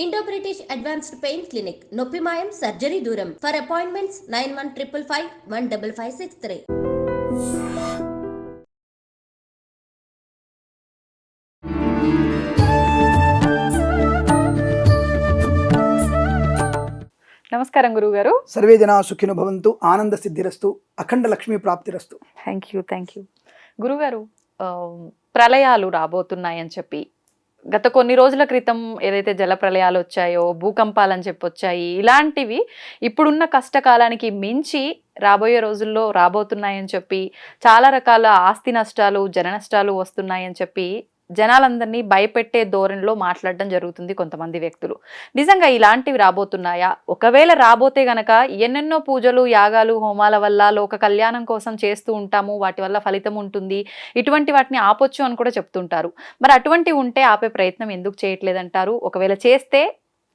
Indo British advanced pain clinic నొప్పి మాయం surgery దూరం ఫర్ అపాయింట్మెంట్స్ 9155515563. నమస్కారం గురుగారు. సర్వే జనా సుఖినో భవంతు, ఆనంద సిద్ధిరస్తు, అఖండ లక్ష్మీ ప్రాప్తిరస్తు. థ్యాంక్ యూ గురుగారు. ప్రళయాలు రాబోతున్నాయని చెప్పి గత కొన్ని రోజుల క్రితం ఏదైతే జల ప్రళయాలు వచ్చాయో, భూకంపాలని చెప్పి వచ్చాయి, ఇలాంటివి ఇప్పుడున్న కష్టకాలానికి మించి రాబోయే రోజుల్లో రాబోతున్నాయని చెప్పి చాలా రకాల ఆస్తి నష్టాలు, జన నష్టాలు వస్తున్నాయని చెప్పి జనాలందరినీ భయపెట్టే ధోరణిలో మాట్లాడడం జరుగుతుంది కొంతమంది వ్యక్తులు. నిజంగా ఇలాంటివి రాబోతున్నాయా? ఒకవేళ రాబోతే గనక ఎన్నెన్నో పూజలు, యాగాలు, హోమాల వల్ల లోక కళ్యాణం కోసం చేస్తూ ఉంటాము, వాటి వల్ల ఫలితం ఉంటుంది, ఇటువంటి వాటిని ఆపొచ్చు అని కూడా చెప్తుంటారు. మరి అటువంటివి ఉంటే ఆపే ప్రయత్నం ఎందుకు చేయట్లేదంటారు? ఒకవేళ చేస్తే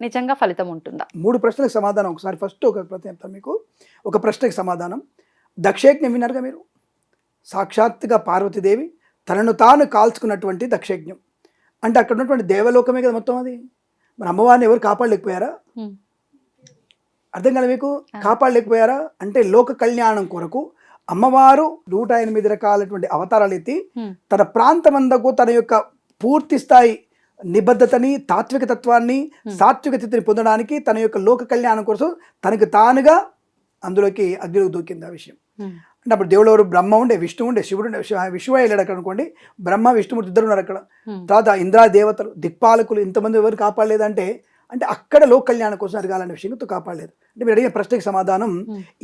నిజంగా ఫలితం ఉంటుందా? 3 ప్రశ్నలకు సమాధానం. ఒకసారి ఫస్ట్ ఒక ప్రశ్న చెప్తాను మీకు. ఒక ప్రశ్నకి సమాధానం. దక్షయజ్ఞం విన్నారుగా మీరు? సాక్షాత్తుగా పార్వతీదేవి తనను తాను కాల్చుకున్నటువంటి దక్షయజ్ఞం అంటే అక్కడ ఉన్నటువంటి దేవలోకమే కదా మొత్తం అది. మన అమ్మవారిని ఎవరు కాపాడలేకపోయారా? అర్థం కదా మీకు? కాపాడలేకపోయారా అంటే లోక కళ్యాణం కొరకు అమ్మవారు 108 రకాలటువంటి అవతారాలు ఎత్తి తన ప్రాంతమందకు తన యొక్క పూర్తి స్థాయి నిబద్ధతని, తాత్విక తత్వాన్ని, సాత్విక స్థితిని పొందడానికి తన యొక్క లోక కళ్యాణం కోసం తనకు తానుగా అందులోకి అగ్నిలోకి దూకింది. ఆ విషయం అంటే అప్పుడు దేవుడు ఎవరు? బ్రహ్మ ఉండే, విష్ణు ఉండే, శివుడు ఉండే. విష్ణువు వెళ్ళాడు అక్కడ అనుకోండి. బ్రహ్మ, విష్ణుమూర్తి ఇద్దరు ఉన్నారు అక్కడ. తర్వాత ఇంద్రా దేవతలు, దిక్పాలకులు, ఇంతమంది ఎవరు కాపాడలేదంటే అంటే అక్కడ లోక కళ్యాణం కోసం అడగాలనే విషయంతో కాపాడలేదు. అంటే మీరు అడిగిన ప్రశ్నకి సమాధానం,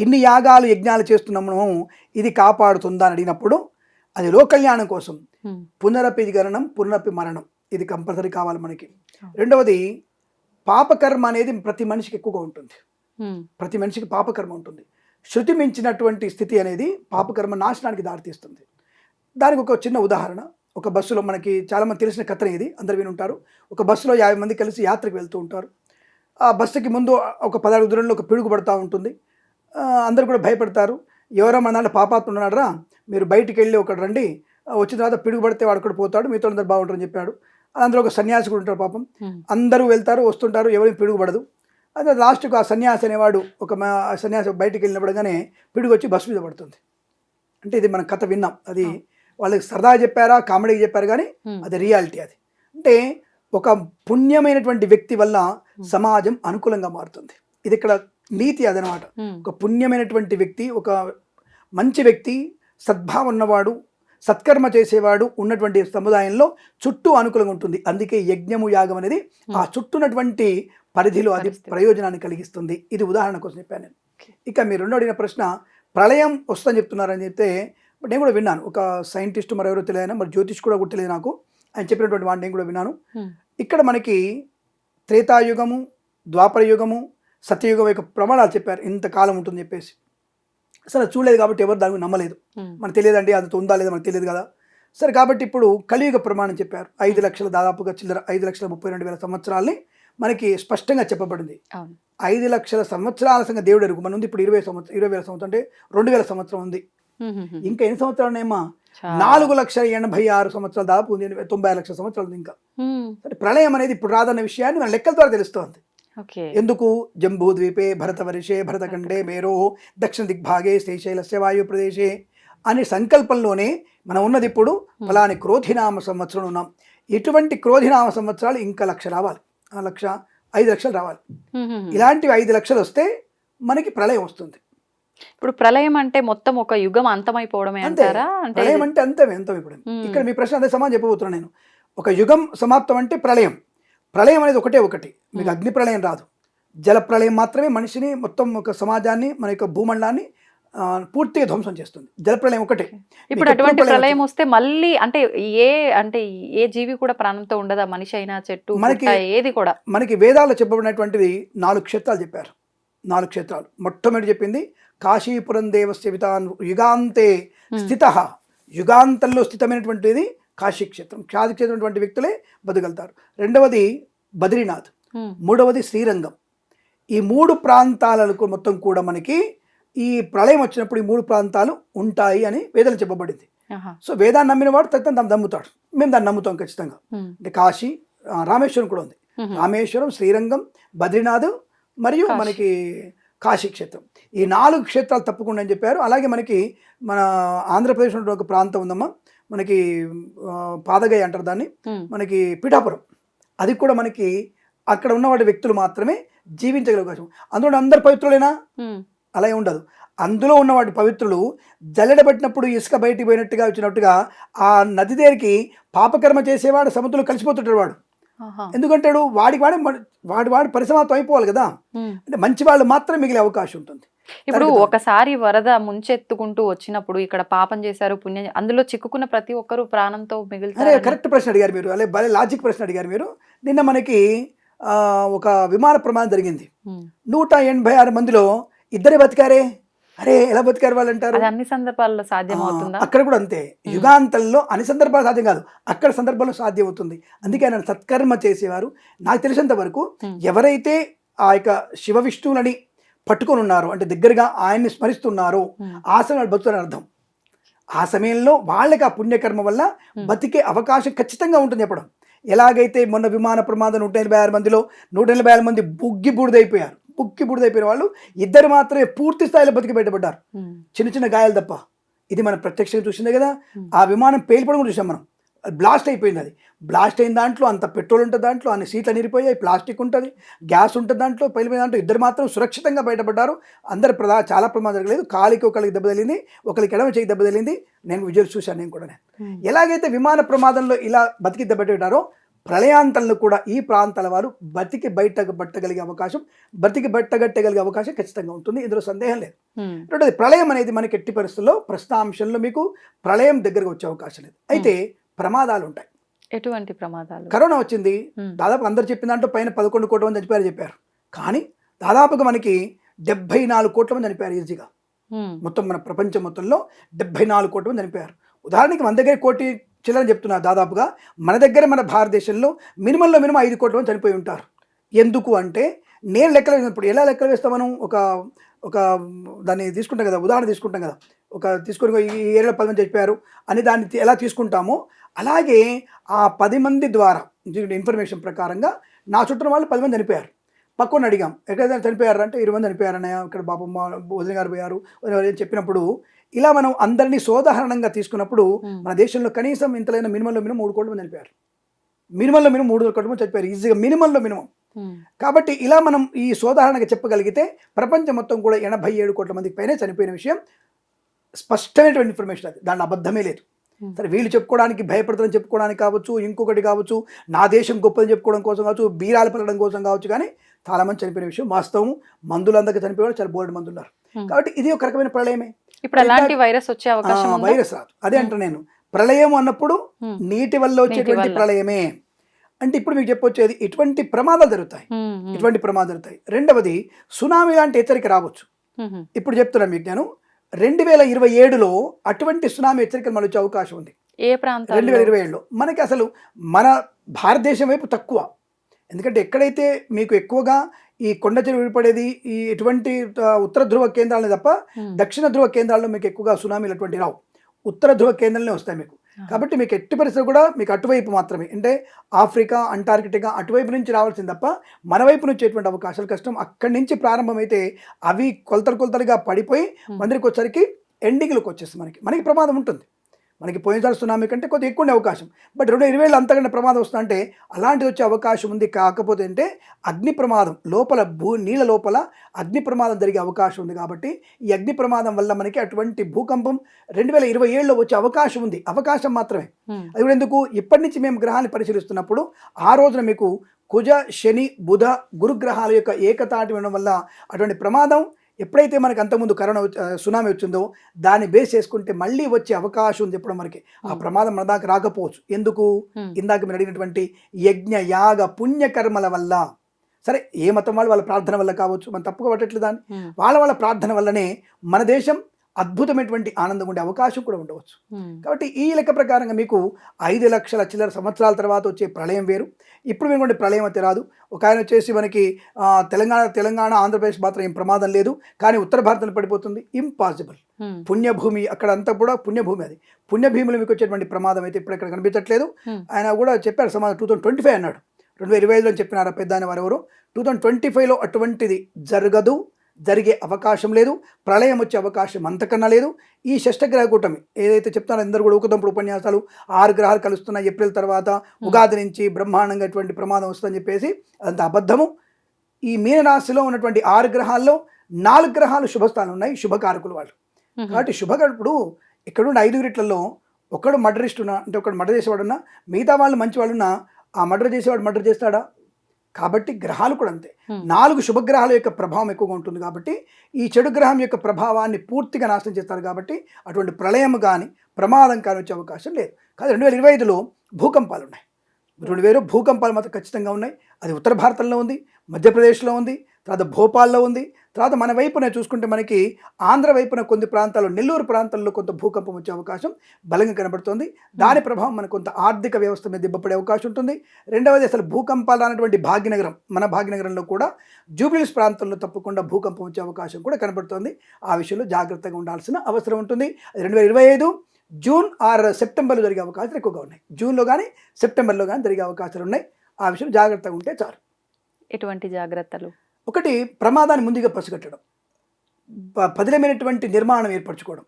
ఇన్ని యాగాలు, యజ్ఞాలు చేస్తున్నాము, ఇది కాపాడుతుందా అని అడిగినప్పుడు అది లోక కళ్యాణం కోసం. పునరపి గణనం, పునరపి మరణం, ఇది కంపల్సరీ కావాలి మనకి. రెండవది పాపకర్మ అనేది ప్రతి మనిషికి ఎక్కువగా ఉంటుంది. ప్రతి మనిషికి పాపకర్మ ఉంటుంది. శృతి మించినటువంటి స్థితి అనేది పాపకర్మ నాశనానికి దారితీస్తుంది. దానికి ఒక చిన్న ఉదాహరణ. ఒక బస్సులో మనకి చాలామంది తెలిసిన కథనే ఇది, అందరు విని ఉంటారు. ఒక బస్సులో 50 మంది కలిసి యాత్రకు వెళ్తూ ఉంటారు. ఆ బస్సుకి ముందు ఒక 10 అడుగుల దూరంలో ఒక పిడుగు పడుతూ ఉంటుంది. అందరూ కూడా భయపడతారు. ఎవరో మన దాంట్లో పాపాత్మ ఉన్నాడరా, మీరు బయటికి వెళ్ళి ఒకటి రండి, వచ్చిన తర్వాత పిడుగు పడితే వాడు ఒకటి పోతాడు, మీతో అందరు బాగుంటారని చెప్పాడు. అందులో ఒక సన్యాసి కూడా ఉంటారు. పాపం అందరూ వెళ్తారు, వస్తుంటారు, ఎవరికి పిడుగు పడదు. అదే లాస్ట్కు ఆ సన్యాసి అనేవాడు, ఒక సన్యాసి బయటికి వెళ్ళినప్పుడుగానే పిడుగు వచ్చి బస్సు మీద పడుతుంది. అంటే ఇది మనం కథ విన్నాం. అది వాళ్ళకి సరదాగా చెప్పారా, కామెడీకి చెప్పారు, కానీ అది రియాలిటీ. అది అంటే ఒక పుణ్యమైనటువంటి వ్యక్తి వల్ల సమాజం అనుకూలంగా మారుతుంది. ఇది ఇక్కడ నీతి అదనమాట. ఒక పుణ్యమైనటువంటి వ్యక్తి, ఒక మంచి వ్యక్తి, సద్భావం ఉన్నవాడు, సత్కర్మ చేసేవాడు ఉన్నటువంటి సముదాయంలో చుట్టూ అనుకూలంగా ఉంటుంది. అందుకే యజ్ఞము, యాగం అనేది ఆ చుట్టూనటువంటి పరిధిలో అది ప్రయోజనాన్ని కలిగిస్తుంది. ఇది ఉదాహరణ కోసం చెప్పాను నేను. ఇక మీరు రెండో అడిగిన ప్రశ్న, ప్రళయం వస్తుందని చెప్తున్నారని చెప్తే నేను కూడా విన్నాను. ఒక సైంటిస్ట్ మరెవరో తెలియదు, మరి జ్యోతిష్ కూడా తెలియదు నాకు, ఆయన చెప్పినటువంటి వాడిని నేను కూడా విన్నాను. ఇక్కడ మనకి త్రేతాయుగము, ద్వాపర యుగము, సత్యయుగం యొక్క ప్రమాణాలు చెప్పారు, ఇంతకాలం ఉంటుందని చెప్పేసి. సరే చూడలేదు కాబట్టి ఎవరు దానికి నమ్మలేదు. మనకు తెలియదండి, అది ఉందా లేదా మనకు తెలియదు కదా. సరే కాబట్టి ఇప్పుడు కలియుగ ప్రమాణం చెప్పారు. 5 లక్షల దాదాపుగా చిల్లర 5,32,000 సంవత్సరాల్ని మనకి స్పష్టంగా చెప్పబడింది. 5 లక్షల సంవత్సరాల సంగతి దేవుడు ఎరుగు. మన ఉంది ఇప్పుడు 20,000 సంవత్సరం అంటే 2,000 సంవత్సరం ఉంది. ఇంకా ఎన్ని సంవత్సరాలు ఏమా? 4,86,000 సంవత్సరాలు, దాదాపు 90 లక్షల సంవత్సరాలు ఇంకా. అంటే ప్రళయం అనేది ఇప్పుడు రాదన్న విషయాన్ని మన లెక్కల ద్వారా తెలుస్తోంది. ఎందుకు? జంబూద్వీపే భరతవర్షే భరతఖండే మేరో దక్షిణ దిగ్భాగే శ్రీశైలస్య వాయు ప్రదేశే అనే సంకల్పంలోనే మనం ఉన్నది. ఇప్పుడు ఫలాని క్రోధినామ సంవత్సరం ఉన్నాం. ఇటువంటి క్రోధినామ సంవత్సరాలు ఇంకా 1,00,000 రావాలి, 5 లక్షలు రావాలి. ఇలాంటివి 5 లక్షలు వస్తే మనకి ప్రళయం వస్తుంది. ఇప్పుడు ప్రళయం అంటే మొత్తం ఒక యుగం అంతమైపోవడమే అంటారా? ప్రళయం అంటే అంతం ఇప్పుడు. ఇక్కడ మీ ప్రశ్న అదే సమాధానం చెప్పబోతున్నా నేను. ఒక యుగం సమాప్తం అంటే ప్రళయం. ప్రళయం అనేది ఒకటి. మీకు అగ్ని ప్రళయం రాదు, జల ప్రళయం మాత్రమే మనిషిని, మొత్తం ఒక సమాజాన్ని, మన యొక్క భూమండలాన్ని పూర్తిగా ధ్వంసం చేస్తుంది. జల ప్రళయం ఒకటే. ఇప్పుడు అటువంటి ప్రళయం వస్తే మళ్ళీ అంటే ఏ జీవి కూడా ప్రాణంతో ఉండదా? మనిషి అయినా, చెట్టు, మనకి ఏది కూడా. మనకి వేదాల్లో చెప్పబడినటువంటిది 4 క్షేత్రాలు చెప్పారు. 4 క్షేత్రాలు. మొట్టమొదటి చెప్పింది కాశీపురం దేవస్య వితాన్ యుగాంతే స్థిత, యుగాంతంలో స్థితమైనటువంటిది కాశీక్షేత్రం. కాశీక్షేత్రం వ్యక్తులే బతకగలుగుతారు. రెండవది బద్రీనాథ్, మూడవది శ్రీరంగం. ఈ 3 ప్రాంతాలకు మొత్తం కూడా మనకి ఈ ప్రళయం వచ్చినప్పుడు ఈ 3 ప్రాంతాలు ఉంటాయి అని వేదాలు చెప్పబడింది. సో వేదాన్ని నమ్మిన వాడు తను నమ్ముతాడు. మేము దాన్ని నమ్ముతాం ఖచ్చితంగా. అంటే కాశీ, రామేశ్వరం కూడా ఉంది. రామేశ్వరం, శ్రీరంగం, బద్రీనాథ్ మరియు మనకి కాశీ క్షేత్రం. ఈ 4 క్షేత్రాలు తప్పకుండా అని చెప్పారు. అలాగే మనకి మన ఆంధ్రప్రదేశ్లో ఒక ప్రాంతం ఉందమ్మా, మనకి పాదగయ అంటారు దాన్ని, మనకి పిఠాపురం. అది కూడా మనకి అక్కడ ఉన్నవాడి వ్యక్తులు మాత్రమే జీవించగల అవకాశం. అందులో అందరు పవిత్రులేనా? అలా ఉండదు. అందులో ఉన్నవాడి పవిత్రులు జల్లెడబట్టినప్పుడు ఇసుక బయటికి పోయినట్టుగా వచ్చినట్టుగా ఆ నది దగ్గరికి పాపకర్మ చేసేవాడు సముద్రంలో కలిసిపోతుంటాడు వాడు. ఎందుకంటాడు వాడి పరిసమాప్తం అయిపోవాలి కదా. అంటే మంచి వాళ్ళు మాత్రం మిగిలే అవకాశం ఉంటుంది. ఇప్పుడు ఒకసారి వరద ముంచెత్తుకుంటూ వచ్చినప్పుడు ఇక్కడ పాపం చేశారు, పుణ్యం, అందులో చిక్కుకున్న ప్రతి ఒక్కరు ప్రాణంతో మిగులుతారు. కరెక్ట్ ప్రశ్న అడిగారు మీరు, అలా భలే లాజిక్ ప్రశ్న అడిగారు మీరు. నిన్న మనకి ఒక విమాన ప్రమాదం జరిగింది. 186 మందిలో 2 బతికారే. అరే ఎలా బతికారు వాళ్ళు అంటారు. అన్ని సందర్భాల్లో సాధ్యం అవుతుందా? అక్కడ కూడా అంతే. యుగాంతంలో అన్ని సందర్భాలు సాధ్యం కాదు, అక్కడ సందర్భంలో సాధ్యం అవుతుంది. అందుకే ఆయన సత్కర్మ చేసేవారు. నాకు తెలిసినంత వరకు ఎవరైతే ఆ యొక్క శివ విష్ణువులని పట్టుకొని ఉన్నారో, అంటే దగ్గరగా ఆయన్ని స్మరిస్తున్నారో, ఆ సమయం వాళ్ళు బతుకుతారని అర్థం. ఆ సమయంలో వాళ్ళకి ఆ పుణ్యకర్మ వల్ల బతికే అవకాశం ఖచ్చితంగా ఉంటుంది. చెప్పడం ఎలాగైతే మొన్న విమాన ప్రమాదం 186 మందిలో 186 మంది బుగ్గి బూడిదైపోయారు. బుగ్గిపోయిన వాళ్ళు 2 మాత్రమే పూర్తి స్థాయిలో బతికి బయటపడ్డారు, చిన్న చిన్న గాయాలు తప్ప. ఇది మనం ప్రత్యక్షంగా చూసిందే కదా. ఆ విమానం పేలిపోవడం కూడా చూసాం మనం. బ్లాస్ట్ అయిపోయింది. అది బ్లాస్ట్ అయిన దాంట్లో అంత పెట్రోల్ ఉంటుంది, దాంట్లో అన్ని సీట్లు నిరిపోయాయి, ప్లాస్టిక్ ఉంటుంది, గ్యాస్ ఉంటుంది దాంట్లో. పేలిపోయిన దాంట్లో 2 మాత్రం సురక్షితంగా బయటపడ్డారు. అందరు చాలా ప్రమాదం జరగలేదు. కాలికి ఒకరికి దెబ్బ తగిలింది, ఒకరికి ఎడమ చేయి దెబ్బ తగిలింది. నేను విజువల్స్ చూశాను నేను కూడా. ఎలాగైతే విమాన ప్రమాదంలో ఇలా బతికి దెబ్బతింటారో, ప్రళయాంతంలో కూడా ఈ ప్రాంతాల వారు బతికి బట్టగలిగే అవకాశం ఖచ్చితంగా ఉంటుంది. ఇందులో సందేహం లేదు. రెండోది, ప్రళయం అనేది మనకి ఎట్టి పరిస్థితుల్లో ప్రశ్నాంశంలో మీకు ప్రళయం దగ్గరకు వచ్చే అవకాశం లేదు. అయితే ప్రమాదాలు ఉంటాయి. ఎటువంటి ప్రమాదాలు? కరోనా వచ్చింది, దాదాపు అందరు చెప్పిన దాంట్లో పైన 11 కోట్ల మంది చనిపోయారు చెప్పారు. కానీ దాదాపుగా మనకి 74 కోట్ల మంది చనిపోయారు ఈజీగా. మొత్తం మన ప్రపంచం మొత్తంలో 74 కోట్ల మంది చనిపోయారు. ఉదాహరణకి మన దగ్గర 1 కోటి చిల్లర చెప్తున్నారు. దాదాపుగా మన దగ్గర మన భారతదేశంలో మినిమం 5 కోట్ల మంది చనిపోయి ఉంటారు. ఎందుకు అంటే నేను లెక్కలు వేసినప్పుడు ఎలా లెక్కలు వేస్తాం మనం, ఒక దాన్ని తీసుకుంటాం కదా, ఉదాహరణ తీసుకుంటాం కదా. తీసుకొని ఈ ఏరియాలో 10 మంది చనిపోయారు అని దాన్ని ఎలా తీసుకుంటామో, అలాగే ఆ 10 మంది ద్వారా ఇన్ఫర్మేషన్ ప్రకారంగా నా చుట్టూ వాళ్ళు 10 మంది చనిపోయారు. పక్కన అడిగాం ఎక్కడైతే చనిపోయారు అంటే 20 మంది చనిపోయారన్నయ్య, ఇక్కడ బాబమ్మ వదిన గారు పోయారు అని చెప్పినప్పుడు, ఇలా మనం అందరినీ సోదాహరణంగా తీసుకున్నప్పుడు మన దేశంలో కనీసం ఇంతలైన మినిమంలో 3 కోట్ల మంది చనిపోయారు. మినిమంలో 3 కోట్ల మంది చనిపోయారు ఈజీగా, మినిమంలో. కాబట్టి ఇలా మనం ఈ సోదాహరణగా చెప్పగలిగితే ప్రపంచం మొత్తం కూడా 87 కోట్ల మందికి పైనే చనిపోయిన విషయం స్పష్టమైనటువంటి ఇన్ఫర్మేషన్. అది దాని అబద్ధమే లేదు. సరే వీళ్ళు చెప్పుకోవడానికి భయపడతారని చెప్పుకోవడానికి కావచ్చు, ఇంకొకటి కావచ్చు, నా దేశం గొప్పని చెప్పుకోవడం కోసం కావచ్చు, బీరాలు పడడం కోసం కావచ్చు, కానీ చాలా మంది చనిపోయిన విషయం వాస్తవం. మందులు అందరికీ చనిపోయారు, చాలా బోల్డ్ మంది ఉన్నారు. కాబట్టి ఇది ఒక రకమైన ప్రళయమే. ఇప్పుడు అలాంటి వైరస్ వచ్చే అవకాశం ఉందా? వైరస్ రాదు. అదే అంట నేను, ప్రళయం అన్నప్పుడు నీటి వల్ల వచ్చేటువంటి ప్రళయమే. అంటే ఇప్పుడు మీకు చెప్పొచ్చేది ఇటువంటి ప్రమాదాలు జరుగుతాయి. రెండవది, సునామీ లాంటి హెచ్చరిక రావచ్చు. ఇప్పుడు చెప్తున్నాను మీకు నేను, 2027లో అటువంటి సునామీ హెచ్చరికలు మళ్ళీ వచ్చే అవకాశం ఉంది. ఏ ప్రాంతం? 2027లో మనకి అసలు మన భారతదేశం వైపు తక్కువ. ఎందుకంటే ఎక్కడైతే మీకు ఎక్కువగా ఈ కొండ చెరువు విడిపడేది ఈ ఎటువంటి ఉత్తర ధ్రువ కేంద్రాలనే తప్ప దక్షిణ ధ్రువ కేంద్రాల్లో మీకు ఎక్కువగా సునామీలు అటువంటి రావు. ఉత్తర ధ్రువ కేంద్రాలనే వస్తాయి మీకు. కాబట్టి మీకు ఎట్టి పరిస్థితులు కూడా మీకు అటువైపు మాత్రమే, అంటే ఆఫ్రికా, అంటార్కిటికా అటువైపు నుంచి రావాల్సింది తప్ప మన వైపు నుంచి వచ్చేటువంటి అవకాశాలు కష్టం. అక్కడి నుంచి ప్రారంభమైతే అవి కొలతలుగా పడిపోయి మందిరికి వచ్చరికి ఎండింగ్లోకి వచ్చేస్తుంది. మనకి ప్రమాదం ఉంటుంది. మనకి పోయినసారి సునామీ కంటే కొద్దిగా ఎక్కువ అవకాశం. బట్ 2020లో అంతకంటే ప్రమాదం వస్తుందంటే అలాంటిది వచ్చే అవకాశం ఉంది. కాకపోతే అంటే అగ్ని ప్రమాదం లోపల నీళ్ళ లోపల అగ్ని ప్రమాదం జరిగే అవకాశం ఉంది. కాబట్టి ఈ అగ్ని ప్రమాదం వల్ల మనకి అటువంటి భూకంపం 2027లో వచ్చే అవకాశం ఉంది. అవకాశం మాత్రమే. అది కూడా ఎందుకు, ఇప్పటి నుంచి మేము గ్రహాన్ని పరిశీలిస్తున్నప్పుడు ఆ రోజున మీకు కుజ, శని, బుధ, గురుగ్రహాల యొక్క ఏకతాటి ఉండడం వల్ల అటువంటి ప్రమాదం ఎప్పుడైతే మనకి అంతకుముందు సునామీ వచ్చిందో దాన్ని బేస్ చేసుకుంటే మళ్ళీ వచ్చే అవకాశం ఉంది. ఎప్పుడు మనకి ఆ ప్రమాదం మన దాకా రాకపోవచ్చు. ఎందుకు, ఇందాక మీరు అడిగినటువంటి యజ్ఞ, యాగ, పుణ్యకర్మల వల్ల. సరే ఏ మతం వాళ్ళ ప్రార్థన వల్ల కావచ్చు, మనం తప్పుగా పట్టట్లేదు దాన్ని. వాళ్ళ ప్రార్థన వల్లనే మన దేశం అద్భుతమైనటువంటి ఆనందం ఉండే అవకాశం కూడా ఉండవచ్చు. కాబట్టి ఈ లెక్క ప్రకారంగా మీకు 5 లక్షల చిల్లర సంవత్సరాల తర్వాత వచ్చే ప్రళయం వేరు. ఇప్పుడు మేము ప్రళయం అయితే రాదు. ఒక ఆయన వచ్చేసి మనకి తెలంగాణ ఆంధ్రప్రదేశ్ మాత్రం ఏం ప్రమాదం లేదు, కానీ ఉత్తర భారతంలో పడిపోతుంది. ఇంపాసిబుల్. పుణ్యభూమి అక్కడ అంతా కూడా పుణ్యభూమి. అది పుణ్యభూమిలో మీకు వచ్చేటువంటి ప్రమాదం అయితే ఇప్పుడు ఎక్కడ కనిపించట్లేదు. ఆయన కూడా చెప్పారు సమాధానం 2025 అన్నాడు. 2025లో చెప్పినారా పెద్ద ఆయన వారెవరు. 2025లో అటువంటిది జరగదు, జరిగే అవకాశం లేదు, ప్రళయం వచ్చే అవకాశం అంతకన్నా లేదు. ఈ షష్టగ్రహ కూటమి ఏదైతే చెప్తారో అందరూ కూడా ఊకదంపుడు ఉపన్యాసాలు 6 గ్రహాలు కలుస్తున్నాయి ఏప్రిల్ తర్వాత ఉగాది నుంచి బ్రహ్మాండంగా ఎటువంటి ప్రమాదం వస్తుందని చెప్పేసి అదంత అబద్ధము. ఈ మీనరాశిలో ఉన్నటువంటి 6 గ్రహాల్లో 4 గ్రహాలు శుభస్థానం ఉన్నాయి, శుభకారకులు వాళ్ళు. కాబట్టి శుభకారకుడు ఇక్కడున్న 5 ఒకడు మర్డరిస్ట్ ఉన్నా, అంటే ఒకడు మర్డర్ చేసేవాడున్నా, మిగతా వాళ్ళు మంచి వాళ్ళున్నా ఆ మర్డర్ చేసేవాడు మర్డర్ చేస్తాడా? కాబట్టి గ్రహాలు కూడా అంతే. 4 శుభగ్రహాల యొక్క ప్రభావం ఎక్కువగా ఉంటుంది కాబట్టి ఈ చెడు గ్రహం యొక్క ప్రభావాన్ని పూర్తిగా నాశనం చేస్తారు. కాబట్టి అటువంటి ప్రళయం కానీ ప్రమాదం కానీ వచ్చే అవకాశం లేదు. కానీ 2025లో భూకంపాలు ఉన్నాయి. 2000 భూకంపాలు మాత్రం ఖచ్చితంగా ఉన్నాయి. అది ఉత్తర భారతంలో ఉంది, మధ్యప్రదేశ్లో ఉంది, తర్వాత భోపాల్లో ఉంది. తర్వాత మన వైపున చూసుకుంటే మనకి ఆంధ్ర వైపున కొన్ని ప్రాంతాల్లో, నెల్లూరు ప్రాంతాల్లో కొంత భూకంపం వచ్చే అవకాశం బలంగా కనబడుతుంది. దాని ప్రభావం మనకు కొంత ఆర్థిక వ్యవస్థ మీద దెబ్బపడే అవకాశం ఉంటుంది. రెండవది అసలు భూకంపాలు అనేటువంటి భాగ్యనగరం, మన భాగ్యనగరంలో కూడా జూబ్లీహిల్స్ ప్రాంతంలో తప్పకుండా భూకంపం వచ్చే అవకాశం కూడా కనబడుతుంది. ఆ విషయంలో జాగ్రత్తగా ఉండాల్సిన అవసరం ఉంటుంది. 2025 జూన్ ఆర్ సెప్టెంబర్లో జరిగే అవకాశాలు ఎక్కువగా ఉన్నాయి. జూన్లో కానీ సెప్టెంబర్లో కానీ జరిగే అవకాశాలు ఉన్నాయి. ఆ విషయం జాగ్రత్తగా ఉంటే చాలు. ఎటువంటి జాగ్రత్తలు? ఒకటి, ప్రమాదాన్ని ముందుగా పసిగట్టడం, పదిలమైనటువంటి నిర్మాణం ఏర్పరచుకోవడం,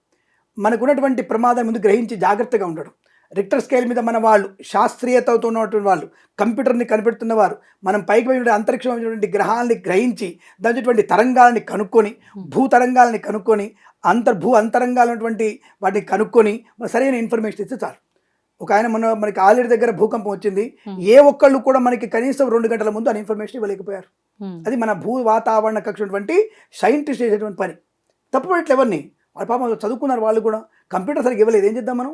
మనకున్నటువంటి ప్రమాదాన్ని ముందు గ్రహించి జాగ్రత్తగా ఉండడం. రిక్టర్ స్కేల్ మీద మన వాళ్ళు శాస్త్రీయతతో ఉన్నటువంటి వాళ్ళు, కంప్యూటర్ని కనిపెడుతున్నవారు, మనం పైకి పోయిన అంతరిక్షమైనటువంటి గ్రహాలని గ్రహించి దాంట్లో తరంగాలని కనుక్కొని, భూతరంగాలని కనుక్కొని, అంతరంగాలు ఉన్నటువంటి వాటిని కనుక్కొని మన సరైన ఇన్ఫర్మేషన్ ఇస్తే చాలు. ఒక ఆయన మనకి ఆల్రెడీ దగ్గర భూకంపం వచ్చింది, ఏ ఒక్కళ్ళు కూడా మనకి కనీసం 2 గంటల ముందు ఆ ఇన్ఫర్మేషన్ ఇవ్వలేకపోయారు. అది మన భూ వాతావరణ కక్షటువంటి సైంటిస్ట్ చేసేటువంటి పని. తప్పుపడట్లే ఎవరిని, వాళ్ళ పాపం చదువుకున్నారు వాళ్ళు కూడా. కంప్యూటర్ సరిగ్గా ఇవ్వలేదు, ఏం చేద్దాం మనం?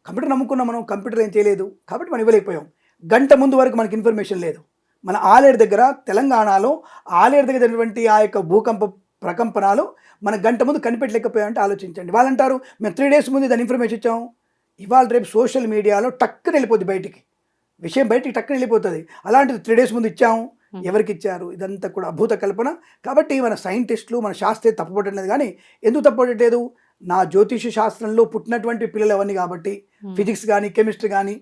కంప్యూటర్ నమ్ముకున్నాం మనం, కంప్యూటర్ ఏం చేయలేదు కాబట్టి మనం ఇవ్వలేకపోయాం. గంట ముందు వరకు మనకి ఇన్ఫర్మేషన్ లేదు. మన ఆలేరు దగ్గర, తెలంగాణలో ఆలేరు దగ్గర జరిగినటువంటి ఆ యొక్క భూకంప ప్రకంపనాలు మన గంట ముందు కనిపెట్టలేకపోయామంటే ఆలోచించండి. వాళ్ళు అంటారు మేము 3 days ముందు దాని ఇన్ఫర్మేషన్ ఇచ్చాం. ఇవాళ రేపు సోషల్ మీడియాలో టక్కున వెళ్ళిపోద్ది, బయటికి విషయం బయటికి టక్కున వెళ్ళిపోతుంది. అలాంటిది 3 days ముందు ఇచ్చాము, ఎవరికి ఇచ్చారు? ఇదంతా కూడా అభూత కల్పన. కాబట్టి మన సైంటిస్టులు, మన శాస్త్రీయ తప్పుపట్టలేదు. కానీ ఎందుకు తప్పుపట్టలేదు? నా జ్యోతిష శాస్త్రంలో పుట్టినటువంటి పిల్లలు అవన్నీ కాబట్టి, ఫిజిక్స్ కానీ, కెమిస్ట్రీ కానీ,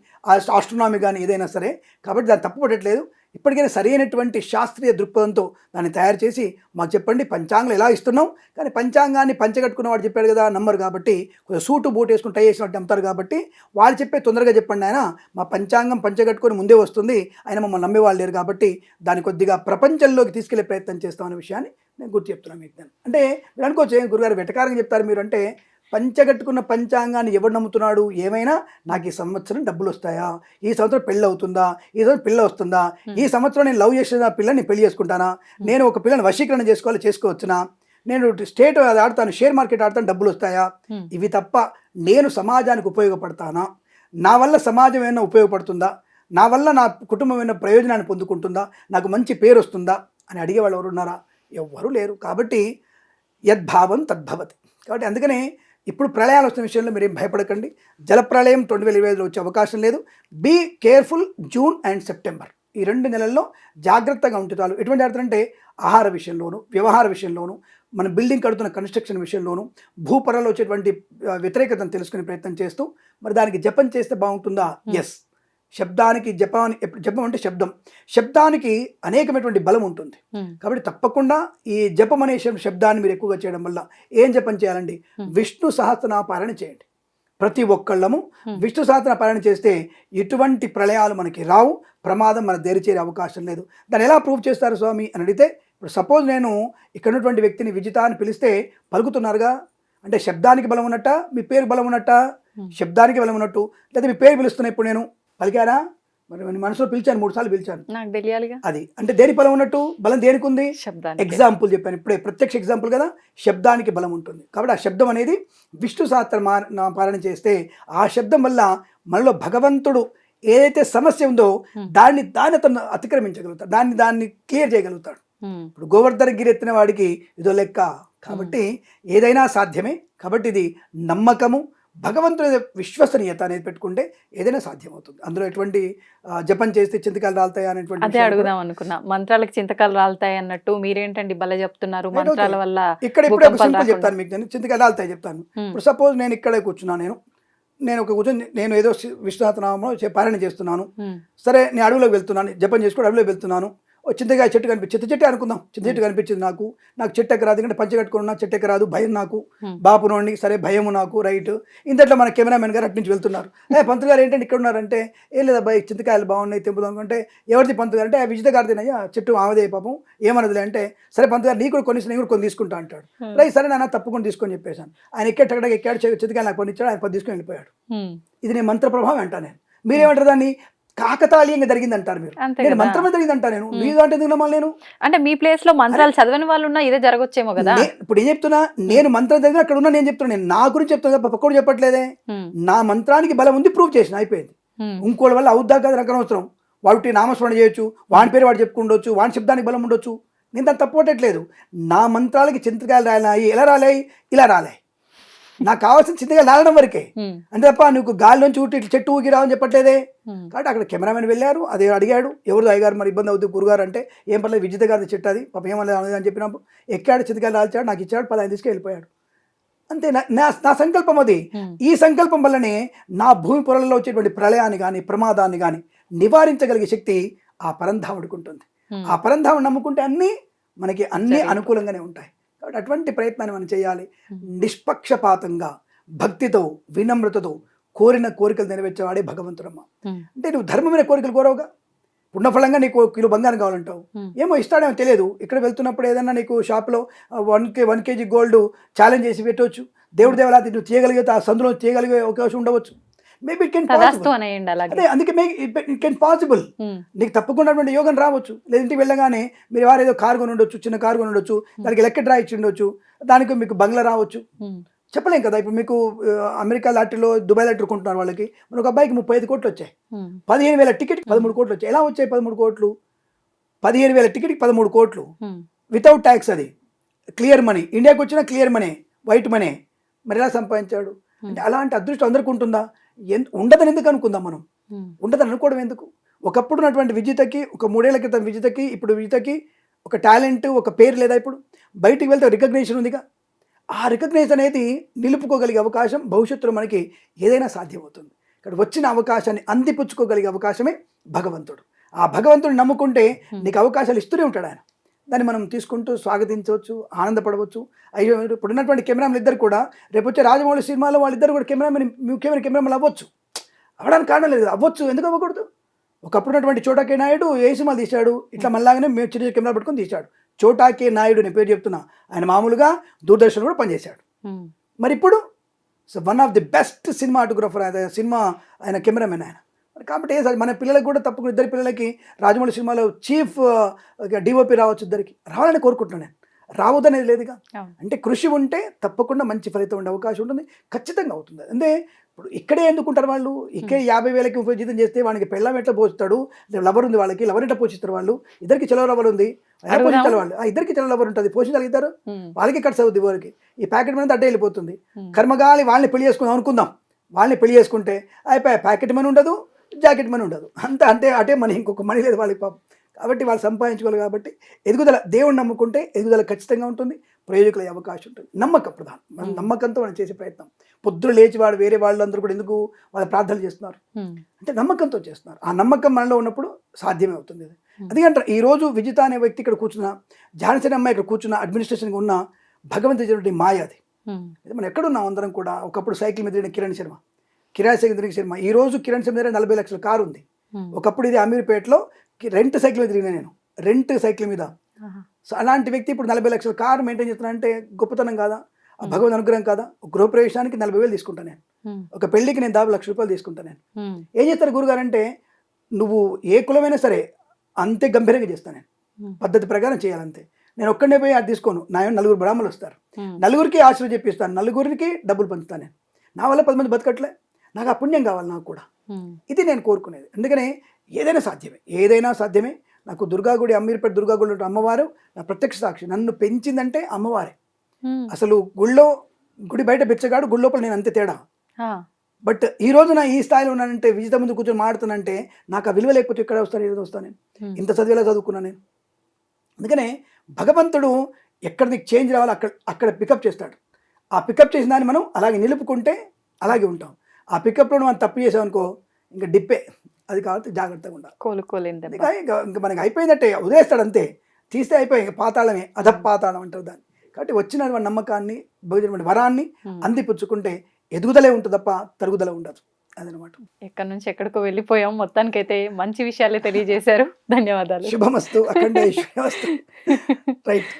ఆస్ట్రోనామీ కానీ ఏదైనా సరే, కాబట్టి దాన్ని తప్పుపట్టట్లేదు. ఇప్పటికైనా సరైనటువంటి శాస్త్రీయ దృక్పథంతో దాన్ని తయారు చేసి మాకు చెప్పండి, పంచాంగం ఎలా ఇస్తున్నాం. కానీ పంచాంగాన్ని పంచగట్టుకున్నవాడు చెప్పాడు కదా, నమ్మరు. కాబట్టి కొంచెం సూటు బూట్ వేసుకుని టై వేసినట్టు నమ్ముతారు. కాబట్టి వాళ్ళు చెప్పే తొందరగా చెప్పండి, ఆయన మా పంచాంగం పంచగట్టుకొని ముందే వస్తుంది, ఆయన మమ్మల్ని నమ్మేవాళ్ళు లేరు. కాబట్టి దాన్ని కొద్దిగా ప్రపంచంలోకి తీసుకెళ్లే ప్రయత్నం చేస్తామనే విషయాన్ని నేను గుర్తు చెప్తున్నాను మీకు. అంటే మీరు అనుకోవచ్చు, గురుగారు వెటకారంగా చెప్తారు మీరు అంటే, పంచగట్టుకున్న పంచాంగాన్ని ఎవడు నమ్ముతున్నాడు? ఏమైనా నాకు ఈ సంవత్సరం డబ్బులు వస్తాయా, ఈ సంవత్సరం పెళ్ళి అవుతుందా, ఈ సంవత్సరం పిల్ల వస్తుందా, ఈ సంవత్సరం నేను లవ్ చేసిన పిల్లని పెళ్లి చేసుకుంటానా, నేను ఒక పిల్లని వశీకరణ చేసుకోవచ్చునా, నేను స్టేట్ ఆడతాను, షేర్ మార్కెట్ ఆడతాను, డబ్బులు వస్తాయా? ఇవి తప్ప నేను సమాజానికి ఉపయోగపడతానా, నా వల్ల సమాజం ఏమైనా ఉపయోగపడుతుందా, నా వల్ల నా కుటుంబం ఏమైనా ప్రయోజనాన్ని పొందుకుంటుందా, నాకు మంచి పేరు వస్తుందా అని అడిగేవాళ్ళు ఎవరు ఉన్నారా? ఎవ్వరూ లేరు. కాబట్టి యద్భావం తద్భవతి. కాబట్టి అందుకనే ఇప్పుడు ప్రళయాలు వస్తున్న విషయంలో మీరేం భయపడకండి. జలప్రళయం 2025లో వచ్చే అవకాశం లేదు. Be careful. June and September ఈ 2 నెలల్లో జాగ్రత్తగా ఉంటే చాలు. ఎటువంటి జాగ్రత్త అంటే ఆహార విషయంలోను, వ్యవహార విషయంలోను, మన బిల్డింగ్ కడుతున్న కన్స్ట్రక్షన్ విషయంలోను, భూపరాలో వచ్చేటువంటి వ్యతిరేకతను తెలుసుకునే ప్రయత్నం చేస్తూ, మరి దానికి జపం చేస్తే బాగుంటుందా? ఎస్. శబ్దానికి జపం అంటే శబ్దానికి అనేకమైనటువంటి బలం ఉంటుంది. కాబట్టి తప్పకుండా ఈ జపం అనే శబ్దాన్ని మీరు ఎక్కువగా చేయడం వల్ల ఏం జపం చేయాలండి? విష్ణు సహస్రనామపారాయణ చేయండి. ప్రతి ఒక్కళ్ళము విష్ణు సహస్రనామపారాయణ చేస్తే ఎటువంటి ప్రళయాలు మనకి రావు, ప్రమాదం మన దేరి చేరే అవకాశం లేదు. దాన్ని ఎలా ప్రూవ్ చేస్తారు స్వామి అని అడిగితే, ఇప్పుడు సపోజ్ నేను ఇక్కడ ఉన్నటువంటి వ్యక్తిని విజిత అని పిలిస్తే పలుకుతున్నారుగా, అంటే శబ్దానికి బలం ఉన్నట్ట, మీ పేరు బలం ఉన్నట్ట? శబ్దానికి బలం ఉన్నట్టు. లేదా మీ పేరు పిలుస్తున్నా, ఇప్పుడు నేను పలికారా, మరి మనసులో పిలిచాను, 3 సార్లు పిలిచాను, నాకు తెలియాలిగా. అది అంటే దేని బలం ఉన్నట్టు? బలం దేనికి ఉంది? ఎగ్జాంపుల్ చెప్పాను ఇప్పుడే, ప్రత్యక్ష ఎగ్జాంపుల్ కదా, శబ్దానికి బలం ఉంటుంది. కాబట్టి ఆ శబ్దం అనేది విష్ణు సహస్రనామపారాయణ చేస్తే ఆ శబ్దం వల్ల మనలో భగవంతుడు ఏదైతే సమస్య ఉందో దాన్ని అతను అతిక్రమించగలుగుతాడు, దాన్ని క్లియర్ చేయగలుగుతాడు. ఇప్పుడు గోవర్ధన గిరి ఎత్తిన వాడికి ఇదో లెక్క. కాబట్టి ఏదైనా సాధ్యమే. కాబట్టి ఇది నమ్మకము, భగవంతుని విశ్వసనీయత అనేది పెట్టుకుంటే ఏదైనా సాధ్యమవుతుంది. అందులో ఎటువంటి జపం చేస్తే చింతకాలు రాలుతాయి అనేటువంటి అదే అడుగుదాం అనుకున్నా. మంత్రాలకు చింతకాలు రాలుతాయి అన్నట్టు మీరేంటండి భలే చెప్తున్నారు, మంత్రాల వల్ల ఇక్కడ ఇప్పుడు సింపుల్ చెప్తాను మీకు, నేను చింతకాలు రాలుతాయి చెప్తాను. ఇప్పుడు సపోజ్ నేను ఇక్కడే కూర్చున్నా, నేను నేను ఒక కూర్చొని నేను ఏదో విశ్వనాథ నామంలో పారాయణ చేస్తున్నాను. ఉమ్, సరే నేను అడవిలోకి వెళ్తున్నాను, జపం చేసుకుని అడవిలోకి వెళ్తున్నాను. ఓ చింతకాయ చెట్టు చింత చెట్టే అనుకుందాం, చింత చెట్టు కనిపించింది నాకు చెట్టు ఎక్కరాదు, ఎందుకంటే పంచ కట్టుకున్నా చెట్టు ఎక్కరాదు, భయం నాకు, బాపు నుండి సరే భయము నాకు, రైట్. ఇంతట్లో మన కెమెరామెన్ గారు అటు నుంచి వెళ్తున్నారు. పంతులు గారు ఏంటంటే ఇక్కడ ఉన్నారంటే, ఏం లేదా అబ్బాయి చింతకాయలు బాగున్నాయి తెంపుదాం అనుకుంటే, ఎవరిది పంతులు గారు అంటే విజిత గారిదినయ్యా, చెట్టు ఆమెదే పాపం ఏమన్నదిలే అంటే, సరే పంతులు గారు నీకు కూడా కొన్ని నేను కూడా కొన్ని తీసుకుంటా అంటాడు. రైట్ సరే నాన్న తప్పకుండా తీసుకొని చెప్పేశాను. ఆయన ఎక్కాడు చింతకాయలు నాకు పండించాడు, ఆయన 10 తీసుకొని వెళ్ళిపోయాడు. ఇది నేను మంత్ర ప్రభావం అంటా నేను. మీరేమంటారు దాన్ని? కాకతాళీయంగా జరిగింది అంటారు మీరు. నేను మంత్రమే జరిగింది అంటా నేను. మీరు అంటే ఎందుకు నమ్మాలి నేను? అంటే మీ ప్లేస్ లో మంత్రాలు చదవని వాళ్ళు ఉన్నా ఇదే జరగొచ్చేమో కదా. ఇప్పుడు ఏం చెప్తున్నా, నేను మంత్రం జరిగిన అక్కడ ఉన్నా నేను చెప్తున్నా, నేను నా గురించి చెప్తున్నా, పక్కడు చెప్పట్లేదే. నా మంత్రానికి బలం ఉంది, ప్రూవ్ చేసిన అయిపోయింది. ఇంకోటి వల్ల అవుద్దా కదా నాకు అనవసరం. వాటి నామస్మరణ చేయొచ్చు, వాడి పేరు వాడు చెప్పుకుండొచ్చు, వాడి శబ్దానికి బలం ఉండొచ్చు, నేను దాన్ని తప్పట్లేదు. నా మంత్రాలకి చింతకాయలు రాలాయి, ఎలా రాలాయి, ఇలా రాలాయి. నాకు కావాల్సిన చింతకాయలు రాలడం వరకే, అంటే తప్ప నువ్వు గాలిలోంచి ఊటి ఇట్లా చెట్టు ఊగి రావని చెప్పట్లేదే. కాబట్టి అక్కడ కెమెరామెన్ వెళ్ళారు, అదే అడిగాడు ఎవరు అయ్యగారు మరి ఇబ్బంది అవుతుంది గురుగారు అంటే, ఏం పర్లేదు విజిత గారి చెట్టు అది పాప ఏమలేదు అని చెప్పినప్పుడు ఎక్కాడు, చింతకాయలు రాల్చాడు, నాకు ఇచ్చాడు, 10 తీసుకు వెళ్ళిపోయాడు. అంతే. నా సంకల్పం అది. ఈ సంకల్పం వల్లనే నా భూమి పొరలలో వచ్చేటువంటి ప్రళయాన్ని కానీ ప్రమాదాన్ని కానీ నివారించగలిగే శక్తి ఆ పరంధాముడికి ఉంటుంది. ఆ పరంధాముడు నమ్ముకుంటే మనకి అన్నీ అనుకూలంగానే ఉంటాయి. కాబట్టి అటువంటి ప్రయత్నాన్ని మనం చేయాలి. నిష్పక్షపాతంగా భక్తితో వినమ్రతతో కోరిన కోరికలు నెరవేర్చేవాడే భగవంతుడమ్మ. అంటే నువ్వు ధర్మమైన కోరికలు కోరవుగా. పుణ్యఫలంగా నీకు కిలో బంగారం కావాలంటావు, ఏమో ఇస్తాడేమో తెలియదు. ఇక్కడ వెళ్తున్నప్పుడు ఏదన్నా నీకు షాప్లో 1 kg గోల్డ్ ఛాలెంజ్ చేసి పెట్టవచ్చు. దేవుడి దేవలా నువ్వు చేయగలిగితే ఆ సందులో చేయగలిగే అవకాశం ఉండవచ్చు. Maybe it can possible. అదే అందుకే ఇట్ కెన్ పాసిబుల్. నీకు తప్పకుండా యోగం రావచ్చు. లేదంటే వెళ్ళగానే మీరు ఎవరు ఏదో కారు కొని ఉండొచ్చు, చిన్న కారు కొని ఉండొచ్చు, దానికి లెక్క డ్రా ఇచ్చి ఉండొచ్చు, దానికి మీకు బంగ్లా రావచ్చు, చెప్పలేం కదా. ఇప్పుడు మీకు అమెరికా లాటరీలో దుబాయ్ లాటరీ కొంటున్నారు వాళ్ళకి, మన ఒక అబ్బాయికి 35 కోట్లు వచ్చాయి, 15,000 టికెట్ 13 కోట్లు వచ్చాయి. ఎలా వచ్చాయి 13 కోట్లు? 15,000 టికెట్కి 13 కోట్లు వితౌట్ ట్యాక్స్. అది క్లియర్ మనీ. ఇండియాకి వచ్చిన క్లియర్ మనీ, వైట్ మనీ. మరి ఎలా సంపాదించాడు? అంటే అలాంటి అదృష్టం అందరికీ ఉంటుందా? ఉండదని ఎందుకు అనుకుందాం మనం? ఉండదని అనుకోవడం ఎందుకు? ఒకప్పుడు ఉన్నటువంటి విజితకి, ఒక 3 ఏళ్ల క్రితం విజితకి, ఇప్పుడు విజితకి ఒక టాలెంట్, ఒక పేరు లేదా? ఇప్పుడు బయటికి వెళ్తే రికగ్నేషన్ ఉందిగా. ఆ రికగ్నేషన్ అనేది నిలుపుకోగలిగే అవకాశం భవిష్యత్తులో మనకి ఏదైనా సాధ్యమవుతుంది. ఇక్కడ వచ్చిన అవకాశాన్ని అందిపుచ్చుకోగలిగే అవకాశమే భగవంతుడు. ఆ భగవంతుడిని నమ్ముకుంటే నీకు అవకాశాలు ఇస్తూనే ఉంటాడు ఆయన. దాన్ని మనం తీసుకుంటూ స్వాగతించవచ్చు, ఆనందపడవచ్చు. అయ్యో ఇప్పుడు ఉన్నటువంటి కెమెరామెన్ ఇద్దరు కూడా రేపు వచ్చే రాజమౌళి సినిమాలో వాళ్ళిద్దరు కూడా ముఖ్యమైన కెమెరామెన్ అవ్వచ్చు. అవ్వడానికి కారణం లేదు, అవ్వచ్చు. ఎందుకు అవ్వకూడదు? ఒకప్పుడు ఉన్నటువంటి చోటాకే నాయుడు ఏ సినిమాలు తీశాడు, ఇట్లా మళ్ళాగానే మేము చిన్న కెమెరా పట్టుకొని తీశాడు. చోటాకే నాయుడు నేను పేరు చెప్తున్నా, ఆయన మామూలుగా దూరదర్శన్ కూడా పనిచేశాడు. మరి ఇప్పుడు one of the best cinematographer ఆయన కెమెరామెన్ ఆయన. కాబట్టి మన పిల్లలకు కూడా తప్పకుండా, ఇద్దరు పిల్లలకి రాజమౌళి సినిమాలో చీఫ్ డిఓపి రావచ్చు, ఇద్దరికి రావాలని కోరుకుంటున్నాను నేను. రావద్దనేది లేదుగా. అంటే కృషి ఉంటే తప్పకుండా మంచి ఫలితం ఉండే అవకాశం ఉంటుంది, ఖచ్చితంగా అవుతుంది. అంటే ఇప్పుడు ఇక్కడే ఎందుకుంటారు వాళ్ళు? ఇక్కడే 50,000కి ఉపయోజితం చేస్తే వానికి పెళ్ళం ఎట్లా పోస్తాడు? లవర్ ఉంది వాళ్ళకి, లవర్ ఎట్లా పోషిస్తారు వాళ్ళు? ఇద్దరికి చెలవ లవర్ ఉంది, పోషించాలి వాళ్ళు. ఇద్దరికి చెలవ లవర్ ఉంటుంది, పోషించగలుగుతారు. వాళ్ళకి కట్స్ అవుతుంది వారికి. ఈ ప్యాకెట్ మీద అడ్డే వెళ్ళిపోతుంది. కర్మగాలి వాళ్ళని పెళ్లి చేసుకుందాం అనుకుందాం, వాళ్ళని పెళ్లి చేసుకుంటే అయిపోయి ప్యాకెట్ మనీ ఉండదు, జాకెట్ మనీ ఉండదు, అంటే అటే మనీ, ఇంకొక మనీ లేదు వాళ్ళకి పాపం. కాబట్టి వాళ్ళు సంపాదించుకోవాలి. కాబట్టి ఎదుగుదల, దేవుడిని నమ్ముకుంటే ఎదుగుదల ఖచ్చితంగా ఉంటుంది, ప్రయోజకులయ్యే అవకాశం ఉంటుంది. నమ్మకం ప్రధానం. మన నమ్మకంతో మనం చేసే ప్రయత్నం. పొద్దున లేచి వేరే వాళ్ళందరూ కూడా ఎందుకు వాళ్ళ ప్రార్థనలు చేస్తున్నారు అంటే నమ్మకంతో చేస్తున్నారు. ఆ నమ్మకం మనలో ఉన్నప్పుడు సాధ్యమే అవుతుంది. అందుకంటే ఈరోజు విజిత అనే వ్యక్తి ఇక్కడ కూర్చున్న, ఝాన్సీ అమ్మాయి ఇక్కడ కూర్చున్న, అడ్మినిస్ట్రేషన్గా ఉన్న భగవంతుడి మాయ అది. మనం ఎక్కడున్నాం అందరం కూడా. ఒకప్పుడు సైకిల్ మీద తిరిగిన కిరణ్ శర్మ, కిరాయి సైకిల్ తిరిగిన శర్మ. ఈ రోజు కిరణ్ శర్మ దగ్గర 40 లక్షల కారు ఉంది. ఒకప్పుడు ఇది అమీర్పేటలో రెంట్ సైకిల్ మీద తిరిగిన నేను, రెంట్ సైకిల్ మీద. సో అలాంటి వ్యక్తి ఇప్పుడు 40 లక్షల కారు మెయింటైన్ చేస్తున్నా అంటే గొప్పతనం కాదా? ఆ భగవద్ అనుగ్రహం కాదా? ఒక గృహప్రవేశానికి 40,000 తీసుకుంటాను నేను, ఒక పెళ్లికి నేను దాదాపు ₹1,00,000 తీసుకుంటాను నేను. ఏం చేస్తారు గురుగారు అంటే, నువ్వు ఏ కులమైనా సరే అంతే గంభీరంగా చేస్తాను నేను, పద్ధతి ప్రకారం చేయాలంతే. నేను ఒక్కడే పోయి అది తీసుకోను. నా 4 బ్రాహ్మణులు వస్తారు, 4కి ఆశలు చెప్పిస్తాను, 4కి డబ్బులు పంచుతాను నేను. నా వల్ల 10 మంది బతకట్లే, నాకు ఆ పుణ్యం కావాలి నాకు కూడా. ఇది నేను కోరుకునేది. అందుకనే ఏదైనా సాధ్యమే. నాకు దుర్గాగుడి, అమీర్పేట దుర్గాగుడి అమ్మవారు నా ప్రత్యక్ష సాక్షి. నన్ను పెంచిందంటే అమ్మవారే. అసలు గుడి బయట బెచ్చగాడు, గుడి లోపల నేను అంతే తేడా. బట్ ఈ రోజు నా ఈ స్థాయిలో ఉన్నానంటే, విజిత ముందు కూర్చొని మాడుతానంటే నాకు ఆ విలువ లేకపోతే ఇక్కడ వస్తాను, ఏదో వస్తాను నేను. ఇంత చదివేలా చదువుకున్నాను నేను. అందుకనే భగవంతుడు ఎక్కడ నీకు చేంజ్ రావాలో అక్కడ పికప్ చేస్తాడు. ఆ పికప్ చేసిన దాన్ని మనం అలాగే నిలుపుకుంటే అలాగే ఉంటాం. ఆ పికప్లో మనం తప్పు చేసాం అనుకో ఇంకా డిప్పే, అది కాబట్టి జాగ్రత్తగా ఉండాలి. కోలుకోలేని దెబ్బ. ఇంకా మనకి అయిపోయిందంటే వదిలేస్తాడు అంతే, తీస్తే అయిపోయి ఇంకా పాతాళమే, అధపాతాళం అంటారు దాన్ని. కాబట్టి వచ్చినటువంటి నమ్మకాన్ని భోజనటువంటి వరాన్ని అందిపుచ్చుకుంటే ఎదుగుదలే ఉంటుంది తప్ప తరుగుదల ఉండదు. అదనమాట. ఎక్కడి నుంచి ఎక్కడికో వెళ్ళిపోయాం, మొత్తానికైతే మంచి విషయాలే తెలియజేశారు. ధన్యవాదాలు. శుభమస్తు, అఖండ ఐశ్వర్యమస్తు. రైట్.